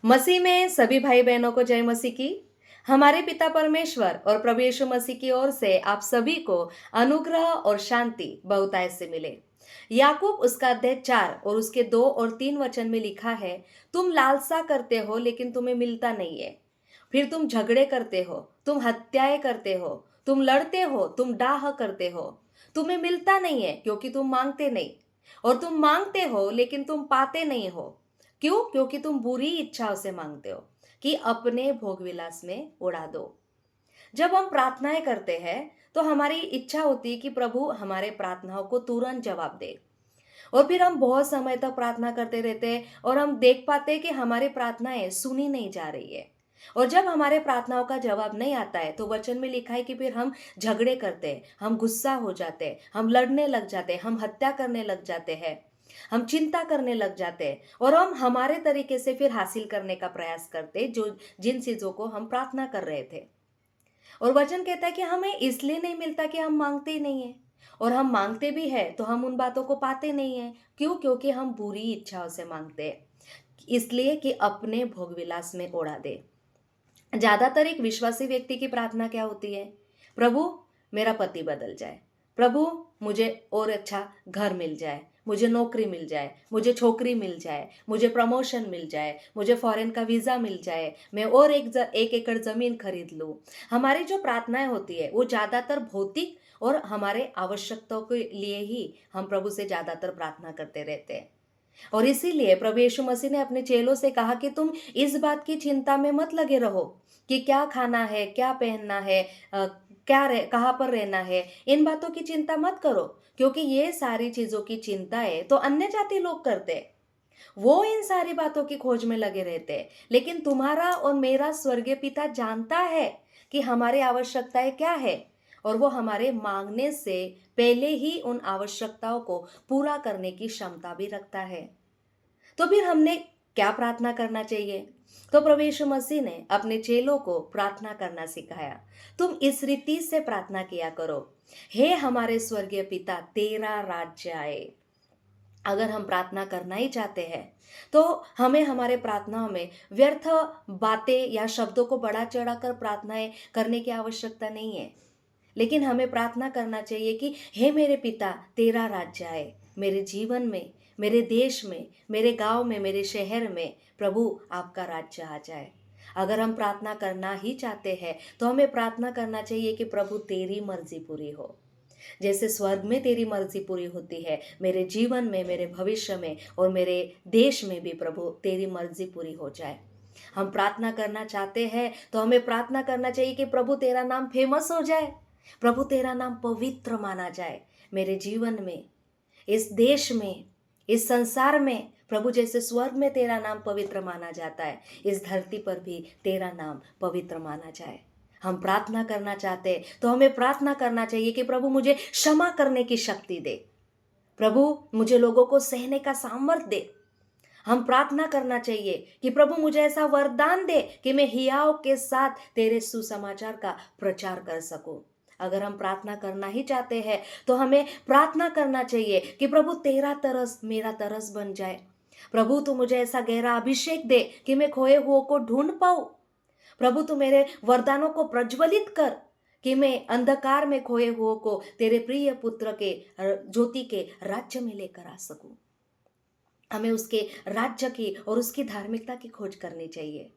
मसीह में सभी भाई बहनों को जय मसीह की। हमारे पिता परमेश्वर और प्रभु यीशु मसीह की ओर से आप सभी को अनुग्रह और शांति बहुतायत से मिले। याकूब उसका अध्याय 4 और उसके 2 और 3 वचन में लिखा है, तुम लालसा करते हो लेकिन तुम्हें मिलता नहीं है। फिर तुम झगड़े करते हो, तुम हत्याएं करते हो, तुम लड़ते हो, तुम डाह करते हो। तुम्हें मिलता नहीं है क्योंकि तुम मांगते नहीं। और तुम मांगते हो लेकिन तुम पाते नहीं हो। क्यों? क्योंकि तुम बुरी इच्छाओं से मांगते हो कि अपने भोग विलास में उड़ा दो। जब हम प्रार्थनाएं करते हैं तो हमारी इच्छा होती है कि प्रभु हमारे प्रार्थनाओं को तुरंत जवाब दे। और फिर हम बहुत समय तक प्रार्थना करते रहते हैं और हम देख पाते हैं कि हमारी प्रार्थनाएं सुनी नहीं जा रही है। और जब हमारे प्रार्थनाओं का जवाब नहीं आता है तो वचन में लिखा है कि फिर हम झगड़े करते हैं, हम गुस्सा हो जाते हैं, हम लड़ने लग जाते हैं, हम हत्या करने लग जाते हैं, हम चिंता करने लग जाते हैं और हम हमारे तरीके से फिर हासिल करने का प्रयास करते हैं जो जिन चीजों को हम प्रार्थना कर रहे थे। और वचन कहता है कि हमें इसलिए नहीं मिलता कि हम मांगते ही नहीं है। और हम मांगते भी है तो हम उन बातों को पाते नहीं है। क्यों? क्योंकि हम बुरी इच्छाओं से मांगते हैं, इसलिए कि अपने भोग विलास में उड़ा दे। ज्यादातर एक विश्वासी व्यक्ति की प्रार्थना क्या होती है? प्रभु, मेरा पति बदल जाए। प्रभु, मुझे और अच्छा घर मिल जाए, मुझे नौकरी मिल जाए, मुझे छोकरी मिल जाए, मुझे प्रमोशन मिल जाए, मुझे फॉरेन का वीजा मिल जाए, मैं और एक एकड़ जमीन खरीद लूं। हमारी जो प्रार्थनाएं होती है वो ज्यादातर भौतिक और हमारे आवश्यकताओं के लिए ही हम प्रभु से ज्यादातर प्रार्थना करते रहते हैं। और इसीलिए प्रभु यीशु मसीह ने अपने चेलों से कहा कि तुम इस बात की चिंता में मत लगे रहो कि क्या खाना है, क्या पहनना है, कहाँ पर रहना है। इन बातों की चिंता मत करो, क्योंकि ये सारी चीजों की चिंता है तो अन्य जाति लोग करते हैं। वो इन सारी बातों की खोज में लगे रहते हैं। लेकिन तुम्हारा और मेरा स्वर्गीय पिता जानता है कि हमारी आवश्यकताएं क्या है, और वो हमारे मांगने से पहले ही उन आवश्यकताओं को पूरा करने की क्षमता भी रखता है। तो फिर हमने क्या प्रार्थना करना चाहिए? तो प्रभु यीशु मसीह ने अपने चेलों को प्रार्थना करना सिखाया। तुम इस रीति से प्रार्थना किया करो, हे हमारे स्वर्गीय पिता, तेरा राज्य आए। अगर हम प्रार्थना करना ही चाहते हैं तो हमें हमारे प्रार्थनाओं में व्यर्थ बातें या शब्दों को बढ़ा चढ़ाकर प्रार्थनाएं करने की आवश्यकता नहीं है। लेकिन हमें प्रार्थना करना चाहिए कि हे मेरे पिता, तेरा राज्य आए मेरे जीवन में, मेरे देश में, मेरे गांव में, मेरे शहर में। प्रभु, आपका राज्य आ जाए। अगर हम प्रार्थना करना ही चाहते हैं तो हमें प्रार्थना करना चाहिए कि प्रभु, तेरी मर्जी पूरी हो। जैसे स्वर्ग में तेरी मर्जी पूरी होती है, मेरे जीवन में, मेरे भविष्य में और मेरे देश में भी प्रभु तेरी मर्जी पूरी हो जाए। हम प्रार्थना करना चाहते हैं तो हमें प्रार्थना करना चाहिए कि प्रभु तेरा नाम फेमस हो जाए, प्रभु तेरा नाम पवित्र माना जाए मेरे जीवन में, इस देश में, इस संसार में। प्रभु, जैसे स्वर्ग में तेरा नाम पवित्र माना जाता है, इस धरती पर भी तेरा नाम पवित्र माना जाए। हम प्रार्थना करना चाहते हैं तो हमें प्रार्थना करना चाहिए कि प्रभु मुझे क्षमा करने की शक्ति दे, प्रभु मुझे लोगों को सहने का सामर्थ्य दे। हम प्रार्थना करना चाहिए कि प्रभु मुझे ऐसा वरदान दे कि मैं हियाव के साथ तेरे सुसमाचार का प्रचार कर सकूं। अगर हम प्रार्थना करना ही चाहते हैं तो हमें प्रार्थना करना चाहिए कि प्रभु तेरा तरस मेरा तरस बन जाए। प्रभु तू मुझे ऐसा गहरा अभिषेक दे कि मैं खोए हुओं को ढूंढ पाऊं। प्रभु तू मेरे वरदानों को प्रज्वलित कर कि मैं अंधकार में खोए हुओं को तेरे प्रिय पुत्र के ज्योति के राज्य में लेकर आ सकूं। हमें उसके राज्य की और उसकी धार्मिकता की खोज करनी चाहिए।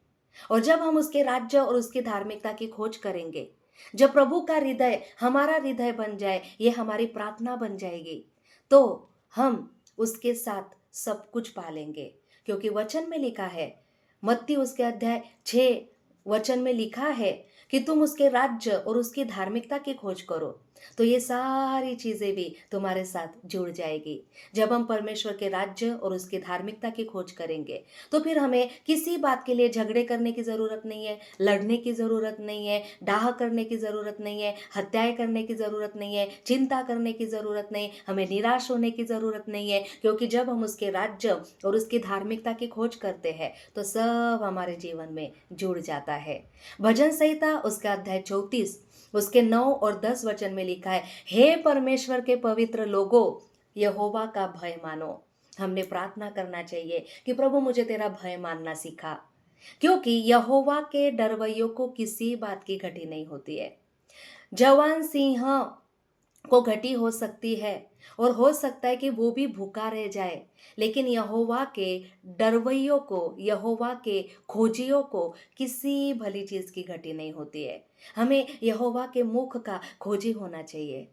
और जब हम उसके राज्य और उसकी धार्मिकता की खोज करेंगे, जब प्रभु का हृदय हमारा हृदय बन जाए, ये हमारी प्रार्थना बन जाएगी, तो हम उसके साथ सब कुछ पालेंगे। क्योंकि वचन में लिखा है, मत्ती उसके अध्याय 6 वचन में लिखा है कि तुम उसके राज्य और उसकी धार्मिकता की खोज करो तो ये सारी चीजें भी तुम्हारे साथ जुड़ जाएगी। जब हम परमेश्वर के राज्य और उसकी धार्मिकता की खोज करेंगे तो फिर हमें किसी बात के लिए झगड़े करने की जरूरत नहीं है, लड़ने की जरूरत नहीं है, डाह करने की जरूरत नहीं है, हत्याएं करने की जरूरत नहीं है, चिंता करने की जरूरत नहीं, हमें निराश होने की जरूरत नहीं है। क्योंकि जब हम उसके राज्य और उसकी धार्मिकता की खोज करते हैं तो सब हमारे जीवन में जुड़ जाता है। भजन संहिता उसका अध्याय 34 उसके 9 और 10 वचन में लिखा है, हे परमेश्वर के पवित्र लोगों, यहोवा का भय मानो। हमने प्रार्थना करना चाहिए कि प्रभु मुझे तेरा भय मानना सिखा। क्योंकि यहोवा के डरवैयों को किसी बात की घटी नहीं होती है। जवान सिंह को घटी हो सकती है और हो सकता है कि वो भी भूखा रह जाए, लेकिन यहोवा के डरवैयों को, यहोवा के खोजियों को किसी भली चीज़ की घटी नहीं होती है। हमें यहोवा के मुख का खोजी होना चाहिए।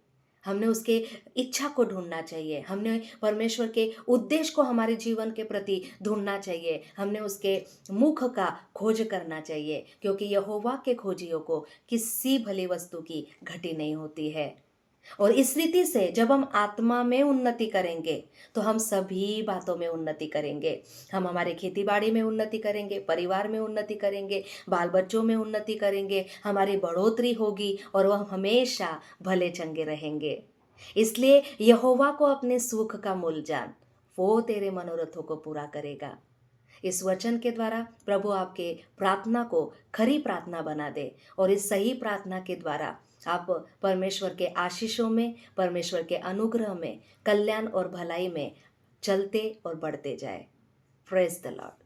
हमने उसके इच्छा को ढूंढना चाहिए। हमने परमेश्वर के उद्देश्य को हमारे जीवन के प्रति ढूंढना चाहिए। हमने उसके मुख का खोज करना चाहिए, क्योंकि यहोवा के खोजियों को किसी भली वस्तु की घटी नहीं होती है। और इस रीति से जब हम आत्मा में उन्नति करेंगे तो हम सभी बातों में उन्नति करेंगे। हम हमारे खेती बाड़ी में उन्नति करेंगे, परिवार में उन्नति करेंगे, बाल बच्चों में उन्नति करेंगे, हमारी बढ़ोतरी होगी और वह हमेशा भले चंगे रहेंगे। इसलिए यहोवा को अपने सुख का मूल जान, वो तेरे मनोरथों को पूरा करेगा। इस वचन के द्वारा प्रभु आपके प्रार्थना को खरी प्रार्थना बना दे और इस सही प्रार्थना के द्वारा आप परमेश्वर के आशीषों में, परमेश्वर के अनुग्रह में, कल्याण और भलाई में चलते और बढ़ते जाए। Praise the Lord.